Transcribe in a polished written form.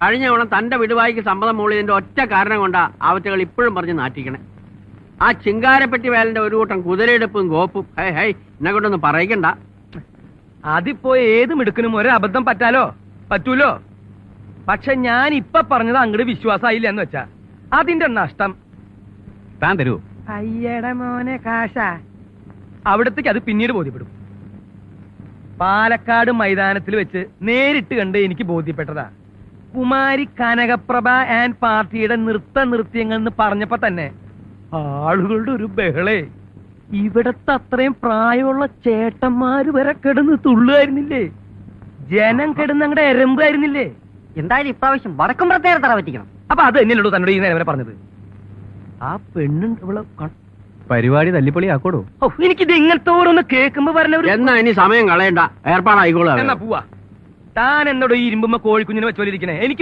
കഴിഞ്ഞ തവണ തന്റെ വിടുവായിക്ക് സമ്മതം മൂളിയതിന്റെ ഒറ്റ കാരണം കൊണ്ടാ അവറ്റകൾ ഇപ്പോഴും പറഞ്ഞ് നാട്ടിക്കണേ. ആ ചിങ്കാരപ്പെട്ടി വേലന്റെ ഒരു കൂട്ടം കുതിരയെടുപ്പും ഗോപ്പും ഹൈ ഹൈ എന്നെ കൊണ്ടൊന്നും പറയിക്കണ്ട. അതിപ്പോ ഏത് മിടുക്കനും ഒരു അബദ്ധം പറ്റൂലോ. പക്ഷെ ഞാൻ ഇപ്പൊ പറഞ്ഞത് അങ്ങോട്ട് വിശ്വാസമായില്ല എന്ന് വെച്ചാ അതിന്റെ നഷ്ടം താൻ തരൂ. അയ്യടെ മോനെ കാശ അവിടത്തേക്ക് അത് പിന്നീട് ബോധ്യപ്പെടും. പാലക്കാട് മൈതാനത്തിൽ വെച്ച് നേരിട്ട് കണ്ട് എനിക്ക് ബോധ്യപ്പെട്ടതാ. കുമാരി കനകപ്രഭ ആൻഡ് പാർട്ടിയുടെ നൃത്യങ്ങൾ എന്ന് പറഞ്ഞപ്പോ തന്നെ ആളുകളുടെ ഒരു ബഹളേ. ഇവിടത്തെ അത്രയും പ്രായമുള്ള ചേട്ടന്മാര് വരെ കിടന്ന് തുള്ളുകായിരുന്നില്ലേ, ജനം കിടന്ന് അങ്ങടെ എരമ്പായിരുന്നില്ലേ. എന്തായാലും ഇപ്രാവശ്യം വടക്കുംപുറത്തേറെ തറ പറ്റിക്കണം. അപ്പൊ അത് തന്നെയല്ലോ തന്നോട് ഈ നേരം വരെ പറഞ്ഞത്. ആ പെണ്ണുണ്ട് ഇവിടെ പരിപാടി തല്ലിപ്പൊളി ആക്കോടോ. എനിക്കിത് ഇങ്ങനത്തെ ഓരോന്ന് കേൾക്കുമ്പോ പറഞ്ഞവർ എന്നാ ഇനി സമയം കളയണ്ട, ഏർപ്പാടായിക്കോളൂ. എന്നാ പോവാ. താൻ എന്നോട് ഈ ഇരുമ്പുമ്പോ കോഴിക്കുഞ്ഞിനെ വെച്ചോലിരിക്കണേ. എനിക്ക്